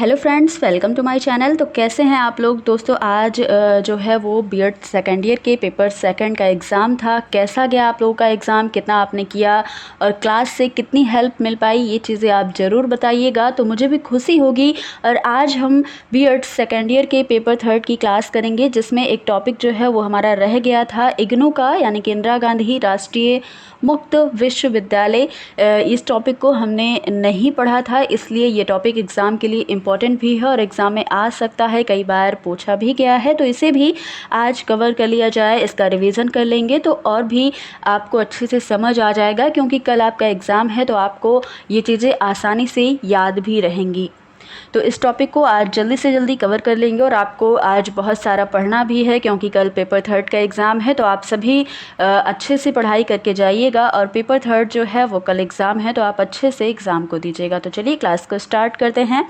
Hello friends, welcome to my channel. तो कैसे हैं आप लोग दोस्तों। आज जो है वो बीएड सेकेंड ईयर के पेपर सेकंड का एग्ज़ाम था। कैसा गया आप लोगों का एग्ज़ाम, कितना आपने किया और क्लास से कितनी हेल्प मिल पाई, ये चीज़ें आप ज़रूर बताइएगा तो मुझे भी खुशी होगी। और आज हम बीएड सेकेंड ईयर के पेपर थर्ड की क्लास करेंगे, जिसमें एक टॉपिक जो है वो हमारा रह गया था इग्नू का, यानी कि इंदिरा गांधी राष्ट्रीय मुक्त विश्वविद्यालय। इस टॉपिक को हमने नहीं पढ़ा था, इसलिए ये टॉपिक एग्ज़ाम के लिए इम्पॉर्टेंट भी है और एग्ज़ाम में आ सकता है, कई बार पूछा भी गया है। तो इसे भी आज कवर कर लिया जाए, इसका रिवीजन कर लेंगे तो और भी आपको अच्छे से समझ आ जाएगा, क्योंकि कल आपका एग्ज़ाम है तो आपको ये चीज़ें आसानी से याद भी रहेंगी। तो इस टॉपिक को आज जल्दी से जल्दी कवर कर लेंगे और आपको आज बहुत सारा पढ़ना भी है, क्योंकि कल पेपर थर्ड का एग्ज़ाम है। तो आप सभी अच्छे से पढ़ाई करके जाइएगा और पेपर थर्ड जो है वो कल एग्ज़ाम है, तो आप अच्छे से एग्ज़ाम को दीजिएगा। तो चलिए क्लास को स्टार्ट करते हैं।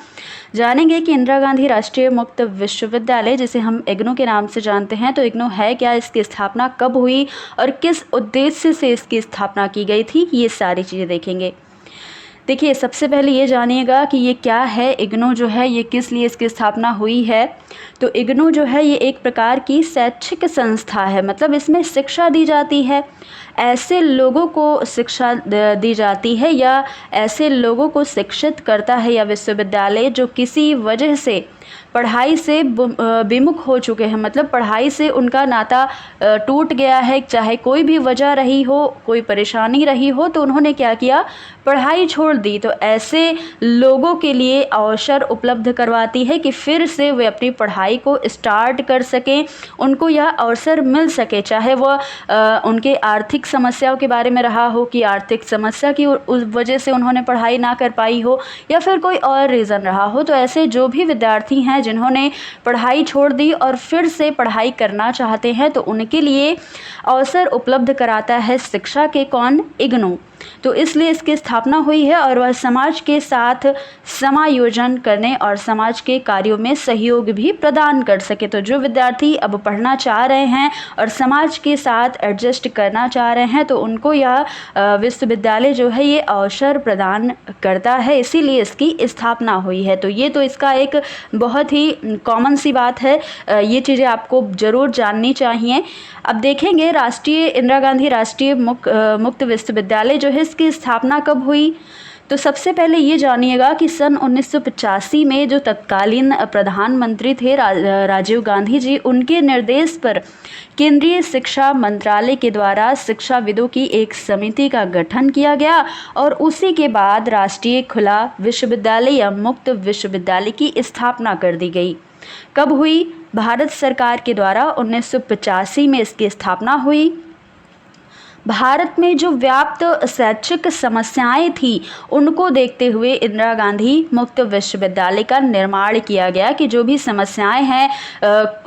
जानेंगे कि इंदिरा गांधी राष्ट्रीय मुक्त विश्वविद्यालय, जिसे हम इग्नू के नाम से जानते हैं, तो इग्नू है क्या, इसकी स्थापना कब हुई और किस उद्देश्य से इसकी स्थापना की गई थी, ये सारी चीज़ें देखेंगे। देखिए, सबसे पहले ये जानिएगा कि ये क्या है, इग्नू जो है ये किस लिए इसकी स्थापना हुई है। तो इग्नू जो है ये एक प्रकार की शैक्षिक संस्था है, मतलब इसमें शिक्षा दी जाती है, ऐसे लोगों को शिक्षा दी जाती है या ऐसे लोगों को शिक्षित करता है या विश्वविद्यालय जो किसी वजह से पढ़ाई से विमुख हो चुके हैं, मतलब पढ़ाई से उनका नाता टूट गया है, चाहे कोई भी वजह रही हो, कोई परेशानी रही हो, तो उन्होंने क्या किया, पढ़ाई छोड़ दी। तो ऐसे लोगों के लिए अवसर उपलब्ध करवाती है कि फिर से वे अपनी पढ़ाई को स्टार्ट कर सकें, उनको यह अवसर मिल सके, चाहे वह उनके आर्थिक समस्याओं के बारे में रहा हो कि आर्थिक समस्या की उस वजह से उन्होंने पढ़ाई ना कर पाई हो, या फिर कोई और रीज़न रहा हो। तो ऐसे जो भी विद्यार्थी हैं जिन्होंने पढ़ाई छोड़ दी और फिर से पढ़ाई करना चाहते हैं, तो उनके लिए अवसर उपलब्ध कराता है शिक्षा के कौन, इग्नू। तो इसलिए इसकी स्थापना हुई है और वह समाज के साथ समायोजन करने और समाज के कार्यों में सहयोग भी प्रदान कर सके। तो जो विद्यार्थी अब पढ़ना चाह रहे हैं और समाज के साथ एडजस्ट करना चाह रहे हैं, तो उनको यह विश्वविद्यालय जो है ये अवसर प्रदान करता है, इसीलिए इसकी स्थापना हुई है। तो ये तो इसका एक बहुत ही कॉमन सी बात है, ये चीज़ें आपको ज़रूर जाननी चाहिए। अब देखेंगे राष्ट्रीय इंदिरा गांधी राष्ट्रीय मुक्त विश्वविद्यालय जो है इसकी स्थापना कब हुई। तो सबसे पहले ये जानिएगा कि सन 1985 में जो तत्कालीन प्रधानमंत्री थे राजीव गांधी जी, उनके निर्देश पर केंद्रीय शिक्षा मंत्रालय के द्वारा शिक्षाविदों की एक समिति का गठन किया गया और उसी के बाद राष्ट्रीय खुला विश्वविद्यालय या मुक्त विश्वविद्यालय की स्थापना कर दी गई। कब हुई, भारत सरकार के द्वारा 1985 में इसकी स्थापना हुई। भारत में जो व्याप्त शैक्षिक समस्याएं थी उनको देखते हुए इंदिरा गांधी मुक्त विश्वविद्यालय का निर्माण किया गया कि जो भी समस्याएं हैं,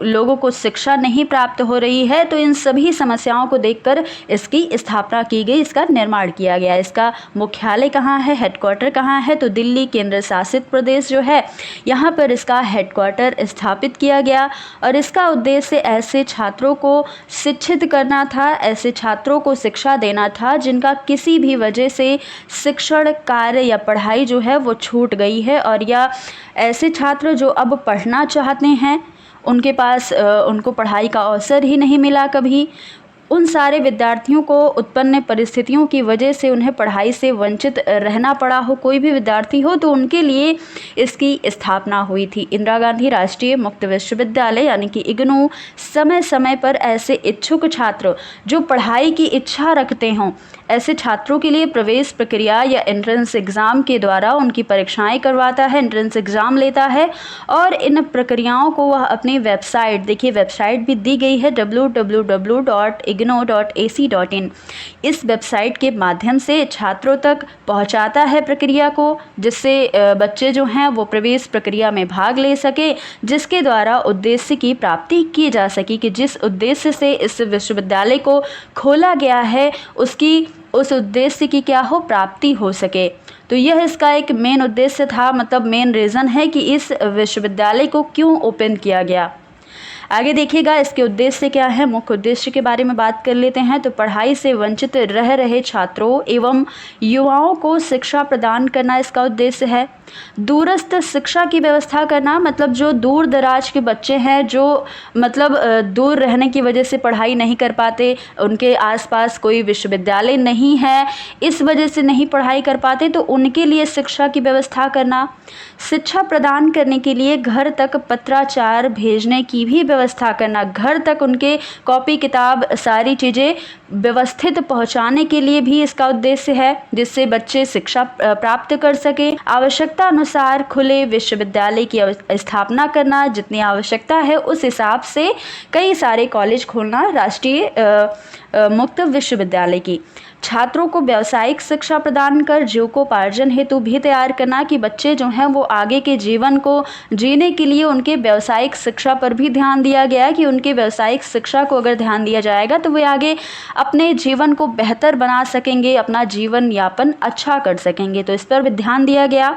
लोगों को शिक्षा नहीं प्राप्त हो रही है, तो इन सभी समस्याओं को देखकर इसकी स्थापना की गई, इसका निर्माण किया गया। इसका मुख्यालय कहाँ है, हेडक्वार्टर कहाँ है, तो दिल्ली केंद्र शासित प्रदेश जो है यहाँ पर इसका हेडक्वार्टर स्थापित किया गया। और इसका उद्देश्य ऐसे छात्रों को शिक्षित करना था, ऐसे छात्रों को शिक्षा देना था जिनका किसी भी वजह से शिक्षण कार्य या पढ़ाई जो है वो छूट गई है, और या ऐसे छात्र जो अब पढ़ना चाहते हैं, उनके पास उनको पढ़ाई का अवसर ही नहीं मिला कभी, उन सारे विद्यार्थियों को उत्पन्न परिस्थितियों की वजह से उन्हें पढ़ाई से वंचित रहना पड़ा हो, कोई भी विद्यार्थी हो, तो उनके लिए इसकी स्थापना हुई थी। इंदिरा गांधी राष्ट्रीय मुक्त विश्वविद्यालय यानी कि इग्नू समय समय पर ऐसे इच्छुक छात्र जो पढ़ाई की इच्छा रखते हों, ऐसे छात्रों के लिए प्रवेश प्रक्रिया या एंट्रेंस एग्ज़ाम के द्वारा उनकी परीक्षाएं करवाता है, एंट्रेंस एग्ज़ाम लेता है। और इन प्रक्रियाओं को वह अपनी वेबसाइट, देखिए वेबसाइट भी दी गई है www.igno.ac.in, इस वेबसाइट के माध्यम से छात्रों तक पहुंचाता है प्रक्रिया को, जिससे बच्चे जो हैं वो प्रवेश प्रक्रिया में भाग ले सके, जिसके द्वारा उद्देश्य की प्राप्ति की जा सके कि जिस उद्देश्य से इस विश्वविद्यालय को खोला गया है उस उद्देश्य की क्या हो, प्राप्ति हो सके। तो यह इसका एक मेन उद्देश्य था, मतलब मेन रीज़न है कि इस विश्वविद्यालय को क्यों ओपन किया गया। आगे देखिएगा इसके उद्देश्य क्या है, मुख्य उद्देश्य के बारे में बात कर लेते हैं। तो पढ़ाई से वंचित रह रहे छात्रों एवं युवाओं को शिक्षा प्रदान करना इसका उद्देश्य है। दूरस्थ शिक्षा की व्यवस्था करना मतलब जो दूर दराज के बच्चे हैं, जो मतलब दूर रहने की वजह से पढ़ाई नहीं कर पाते, उनके आसपास कोई विश्वविद्यालय नहीं है, इस वजह से नहीं पढ़ाई कर पाते, तो उनके लिए शिक्षा की व्यवस्था करना। शिक्षा प्रदान करने के लिए घर तक पत्राचार भेजने की भी व्यवस्था करना, घर तक उनके कॉपी किताब सारी चीज़ें व्यवस्थित पहुंचाने के लिए भी इसका उद्देश्य है, जिससे बच्चे शिक्षा प्राप्त कर सके। आवश्यकता अनुसार खुले विश्वविद्यालय की स्थापना करना, जितनी आवश्यकता है उस हिसाब से कई सारे कॉलेज खोलना राष्ट्रीय मुक्त विश्वविद्यालय की। छात्रों को व्यावसायिक शिक्षा प्रदान कर जीविकोपार्जन हेतु भी तैयार करना, कि बच्चे जो हैं वो आगे के जीवन को जीने के लिए उनके व्यावसायिक शिक्षा पर भी ध्यान दिया गया है, कि उनके व्यावसायिक शिक्षा को अगर ध्यान दिया जाएगा तो वे आगे अपने जीवन को बेहतर बना सकेंगे, अपना जीवन यापन अच्छा कर सकेंगे, तो इस पर भी ध्यान दिया गया।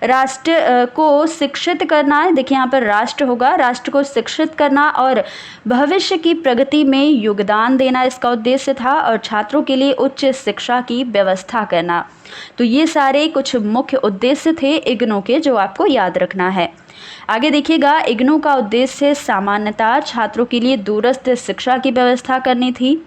राष्ट्र को शिक्षित करना, देखिए यहाँ पर राष्ट्र होगा, राष्ट्र को शिक्षित करना और भविष्य की प्रगति में योगदान देना इसका उद्देश्य था, और छात्रों के लिए उच्च शिक्षा की व्यवस्था करना। तो ये सारे कुछ मुख्य उद्देश्य थे इग्नू के, जो आपको याद रखना है। आगे देखिएगा, इग्नू का उद्देश्य सामान्यतः छात्रों के लिए दूरस्थ शिक्षा की व्यवस्था करनी थी।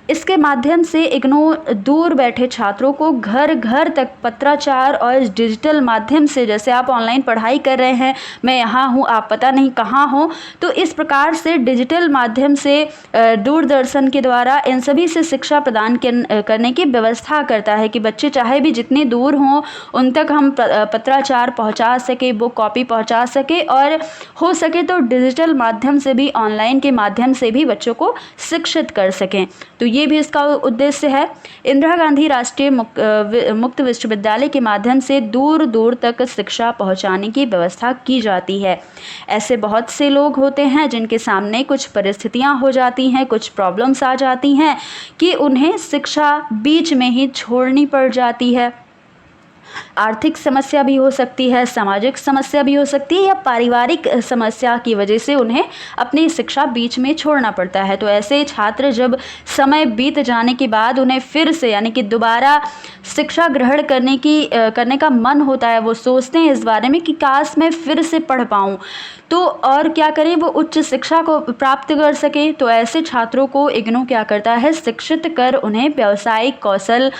इसके माध्यम से इग्नू दूर बैठे छात्रों को घर घर तक पत्राचार और डिजिटल माध्यम से, जैसे आप ऑनलाइन पढ़ाई कर रहे हैं, मैं यहाँ हूँ आप पता नहीं कहाँ हो, तो इस प्रकार से डिजिटल माध्यम से दूरदर्शन के द्वारा इन सभी से शिक्षा प्रदान करने की व्यवस्था करता है, कि बच्चे चाहे भी जितने दूर हों उन तक हम पत्राचार पहुँचा सके, बुक कॉपी पहुँचा सके, और हो सके तो डिजिटल माध्यम से भी, ऑनलाइन के माध्यम से भी बच्चों को शिक्षित कर सकें। तो ये भी इसका उद्देश्य है। इंदिरा गांधी राष्ट्रीय मुक्त विश्वविद्यालय के माध्यम से दूर दूर तक शिक्षा पहुंचाने की व्यवस्था की जाती है। ऐसे बहुत से लोग होते हैं जिनके सामने कुछ परिस्थितियां हो जाती हैं, कुछ प्रॉब्लम्स आ जाती हैं कि उन्हें शिक्षा बीच में ही छोड़नी पड़ जाती है। आर्थिक समस्या भी हो सकती है, सामाजिक समस्या भी हो सकती है, या पारिवारिक समस्या की वजह से उन्हें अपनी शिक्षा बीच में छोड़ना पड़ता है। तो ऐसे छात्र जब समय बीत जाने के बाद उन्हें फिर से यानी कि दोबारा शिक्षा ग्रहण करने का मन होता है, वो सोचते हैं इस बारे में कि काश मैं फिर से पढ़ पाऊँ, तो और क्या करें, वो उच्च शिक्षा को प्राप्त कर सके। तो ऐसे छात्रों को इग्नू क्या करता है, शिक्षित कर उन्हें व्यावसायिक कौशल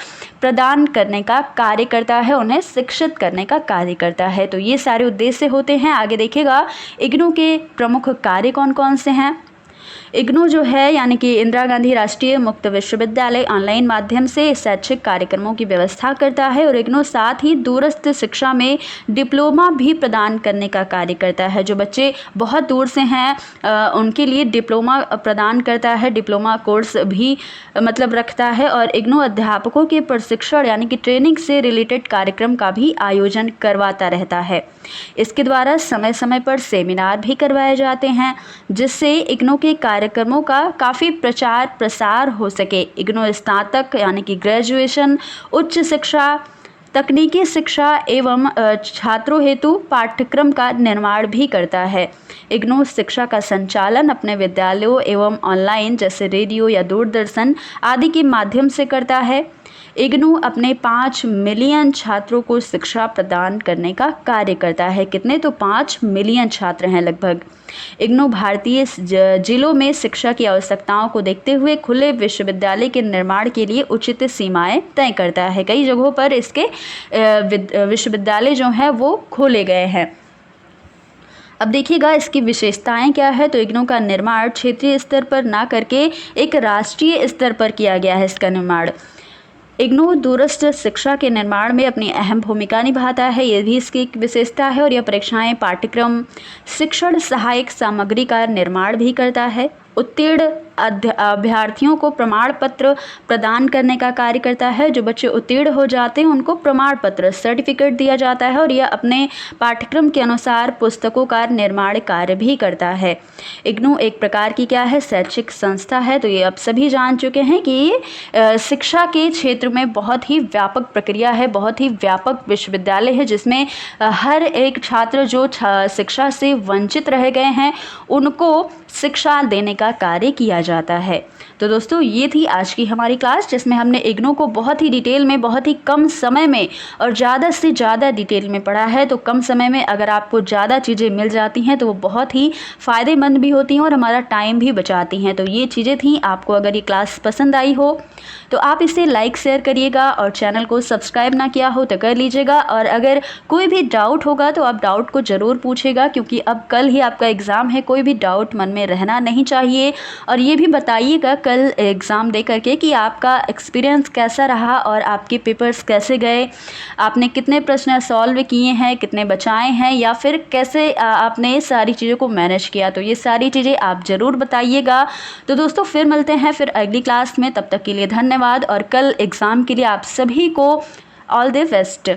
प्रदान करने का कार्य करता है, उन्हें शिक्षित करने का कार्य करता है। तो ये सारे उद्देश्य होते हैं। आगे देखिएगा, इग्नू के प्रमुख कार्य कौन कौन से हैं। इग्नू जो है यानी कि इंदिरा गांधी राष्ट्रीय मुक्त विश्वविद्यालय ऑनलाइन माध्यम से शैक्षिक कार्यक्रमों की व्यवस्था करता है, और इग्नू साथ ही दूरस्थ शिक्षा में डिप्लोमा भी प्रदान करने का कार्य करता है। जो बच्चे बहुत दूर से हैं उनके लिए डिप्लोमा प्रदान करता है, डिप्लोमा कोर्स भी मतलब रखता है, और इग्नू अध्यापकों के प्रशिक्षण यानी कि ट्रेनिंग से रिलेटेड कार्यक्रम का भी आयोजन करवाता रहता है। इसके द्वारा समय समय पर सेमिनार भी करवाए जाते हैं, जिससे इग्नू के कार्यक्रमों का काफ़ी प्रचार प्रसार हो सके। इग्नू स्नातक यानी कि ग्रेजुएशन, उच्च शिक्षा, तकनीकी शिक्षा एवं छात्रों हेतु पाठ्यक्रम का निर्माण भी करता है। इग्नू शिक्षा का संचालन अपने विद्यालयों एवं ऑनलाइन जैसे रेडियो या दूरदर्शन आदि के माध्यम से करता है। इग्नू अपने 5 मिलियन छात्रों को शिक्षा प्रदान करने का कार्य करता है। कितने, तो 5 मिलियन छात्र हैं लगभग। इग्नू भारतीय जिलों में शिक्षा की आवश्यकताओं को देखते हुए खुले विश्वविद्यालय के निर्माण के लिए उचित सीमाएं तय करता है। कई जगहों पर इसके विश्वविद्यालय जो हैं वो खोले गए हैं। अब देखिएगा इसकी विशेषताएं क्या है। तो इग्नू का निर्माण क्षेत्रीय स्तर पर ना करके एक राष्ट्रीय स्तर पर किया गया है। इसका निर्माण इग्नू दूरस्थ शिक्षा के निर्माण में अपनी अहम भूमिका निभाता है, ये भी इसकी एक विशेषता है। और यह परीक्षाएं, पाठ्यक्रम, शिक्षण सहायक सामग्री का निर्माण भी करता है। उत्तीर्ण अभ्यर्थियों को प्रमाण पत्र प्रदान करने का कार्य करता है। जो बच्चे उत्तीर्ण हो जाते हैं उनको प्रमाण पत्र सर्टिफिकेट दिया जाता है, और यह अपने पाठ्यक्रम के अनुसार पुस्तकों का निर्माण कार्य भी करता है। इग्नू एक प्रकार की क्या है, शैक्षिक संस्था है। तो ये आप सभी जान चुके हैं कि ये शिक्षा के क्षेत्र में बहुत ही व्यापक प्रक्रिया है, बहुत ही व्यापक विश्वविद्यालय है, जिसमें हर एक छात्र जो शिक्षा से वंचित रह गए हैं उनको शिक्षा देने का कार्य किया जाता है। तो दोस्तों ये थी आज की हमारी क्लास, जिसमें हमने इग्नू को बहुत ही डिटेल में, बहुत ही कम समय में और ज़्यादा से ज़्यादा डिटेल में पढ़ा है। तो कम समय में अगर आपको ज़्यादा चीज़ें मिल जाती हैं तो वो बहुत ही फ़ायदेमंद भी होती हैं और हमारा टाइम भी बचाती हैं। तो ये चीज़ें थी। आपको अगर ये क्लास पसंद आई हो तो आप इसे लाइक शेयर करिएगा और चैनल को सब्सक्राइब ना किया हो तो कर लीजिएगा। और अगर कोई भी डाउट होगा तो आप डाउट को ज़रूर पूछेगा, क्योंकि अब कल ही आपका एग्ज़ाम है। कोई भी डाउट मन में रहना नहीं चाहिए। और ये भी बताइएगा कल एग्ज़ाम दे करके कि आपका एक्सपीरियंस कैसा रहा और आपके पेपर्स कैसे गए, आपने कितने प्रश्न सॉल्व किए हैं, कितने बचाए हैं, या फिर कैसे आपने सारी चीज़ों को मैनेज किया। तो ये सारी चीज़ें आप ज़रूर बताइएगा। तो दोस्तों फिर मिलते हैं फिर अगली क्लास में। तब तक के लिए धन्यवाद और कल एग्ज़ाम के लिए आप सभी को ऑल द बेस्ट।